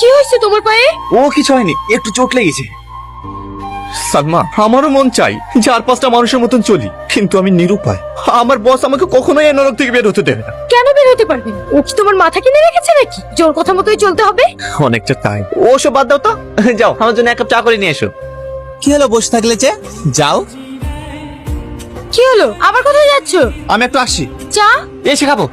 কি হয়েছে তোমার পায়ে? ও কিছু হয়নি, একটু চোট লেগেছে। সালমা, আমারও মন চাই 4-5টা মানুষের মতন চলি, কিন্তু আমি নিরুপায়। আমার বস আমাকে কখনোই এই নরক থেকে বের হতে দেবে না। কেন বের হতে পারবে না? ও কি তোমার মাথা কিনে রেখেছে নাকি? জোর কথা মতোই চলতে হবে? অনেকটা তাই। ওসব বাদ দাও তো, যাও আমার জন্য 1 কাপ চা করে নিয়ে এসো। কি হলো, বসে থাকলে যে? যাও। কি হলো, আবার কোথায় যাচ্ছ? আমি একটু আসছি, চা? এসে খাবো।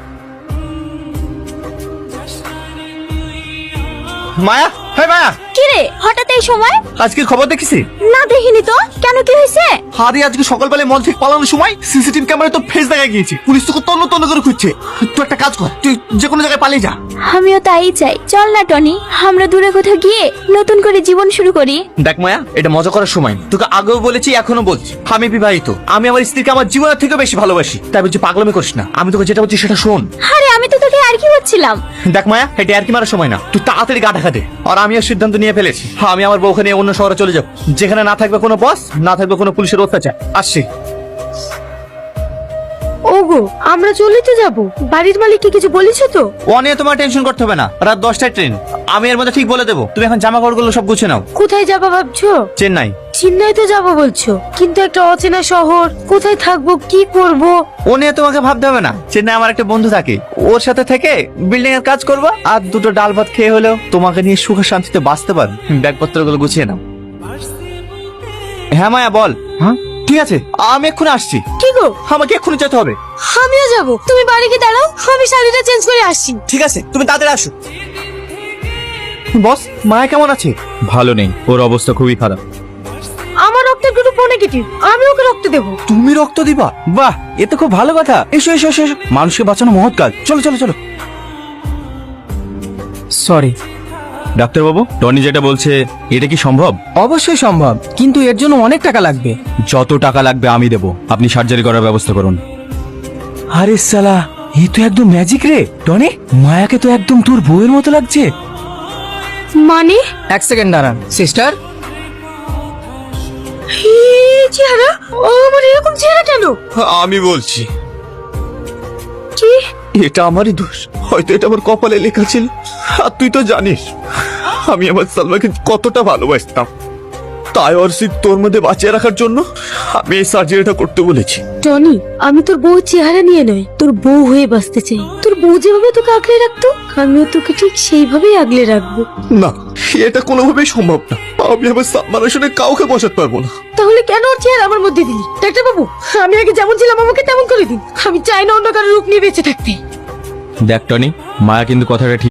মায়া, হ্যাঁ মায়া, কি রে হঠাৎ এই সময়? আজকের খবর দেখেছি? না দেখিনি তো, কেন কি হয়েছে? আরে আজকে সকালবেলায় মল থেকে পালানোর সময় সিসিটিভি ক্যামেরায় তো ফেস দেখা গিয়েছে। পুলিশ তোকে তন্ন তন্ন করে খুঁজছে। তুই একটা কাজ কর, তুই যে কোনো জায়গায় পালিয়ে যা। আমিও তাই চাই। চল না টনি, আমরা দূরে কোথাও গিয়ে নতুন করে জীবন শুরু করি। দেখ মায়া, এটা মজা করার সময় না। তোকে আগেও বলেছি, এখনো বলছি, আমি বিবাহিত। আমি আমার স্ত্রীকে আমার জীবনের থেকে বেশি ভালোবাসি। তাই বলছি পাগলামি করিস না। আমি তোকে যেটা বলছি সেটা শোন। আরে আমি তো তোকে আর কি বলছিলাম। দেখ মায়া, এটা আর কি মারার সময় না। তুই তাড়াতাড়ি গা ঢাকা দে। আর আমিও সিদ্ধান্ত নিয়ে ফেলেছি, আমি আমার বউকে নিয়ে অন্য শহরে চলে যাব, যেখানে না থাকবে কোনো বস, না থাকবে কোনো পুলিশের অত্যাচার। আসছি। ওগো, আমরা চলে তো যাব। বাড়ির মালিককে কিছু বলেছো তো? ও নিয়ে তোমার টেনশন করতে হবে না। রাত 10টায় ট্রেন, আমি এর মধ্যে ঠিক বলে দেবো। তুমি এখন জামা কাপড়গুলো সব গুছিয়ে নাও। কোথায় যাবা ভাবছো? চেন্নাই। চেন্নাই তো যাবো বলছো, কিন্তু একটা অচেনা শহর, কোথায় থাকবো, কি করব? ও নিয়ে তোমাকে ভাবতে হবে না। চেন্নাই আমার একটা বন্ধু থাকে, ওর সাথে থেকে বিল্ডিং এর কাজ করবো, আর দুটো ডাল ভাত খেয়ে হলেও তোমাকে নিয়ে সুখে শান্তিতে বাঁচতে পারো। ব্যাগপত্রগুলো গুছিয়ে নাও। হ্যাঁ মায়া, বল। হ্যাঁ ঠিক আছে, আমি এক্ষুনি আসছি। কি গো, আমাকে এক্ষুনি যেতে হবে। আমিও যাবো। তুমি বাড়ি গিয়ে দাঁড়াও, আমি শাড়িটা চেঞ্জ করে আসছি। ঠিক আছে, তুমি তাড়াতাড়ি আসো। বস, মায়া কেমন আছে? ভালো নেই, ওর অবস্থা খুবই খারাপ। আমার রক্তের গ্রুপ ও নেগেটিভ, আমি ওকে রক্ত দেবো। তুমি রক্ত দিবা? বাহ, এ তো খুব ভালো কথা। এসো এসো এসো এসো। মানুষকে বাঁচানো মহৎ কাজ। চলো চলো চলো। সরি। ডাক্তারবাবু, টনি যেটা বলছে এটা কি সম্ভব? অবশ্যই সম্ভব, কিন্তু এর জন্য অনেক টাকা লাগবে। যত টাকা লাগবে আমি দেবো, আপনি সার্জারি করার ব্যবস্থা করুন। আরে সালা, এ তো একদম ম্যাজিক রে। টনি, মায়াকে তো একদম তোর বউয়ের মতো লাগছে। মানে? 1 সেকেন্ড দাঁড়ান। সিস্টার, এই চেহারা, ও আমার এরকম চেহারা কেন? আমি বলছি, কি? এটা আমারই দোষ। হয়তো এটা আমার কপালে লেখা ছিল। আর তুই তো জানিস আমি আমার সালমাকে কতটা ভালোবাসতাম। তাই ওর শীত তোর মধ্যে বাঁচিয়ে রাখার জন্য আমি এই সার্জারিটা করতে বলেছি। টনি, আমি তোর বউ চেহারা নিয়ে নয়, তোর বউ হয়ে বাঁচতে চাই। তোর বউ যেভাবে তোকে আগলে রাখতো, আমিও তোকে ঠিক সেইভাবেই আগলে রাখবো। না, এটা কোনোভাবেই সম্ভব না। আমি আমার সালমানের সঙ্গে কাউকে বসাতে পারবো না। তাহলে কেন ওর চেহারা আমার মধ্যে দিলি? ডাক্তার বাবু, আমি আগে যেমন ছিলাম আমাকে তেমন করে দিন। আমি চাই না অন্য কারো রূপ নিয়ে বেঁচে থাকতে। দেখ টনি, মায়া কিন্তু কথাটা ঠিক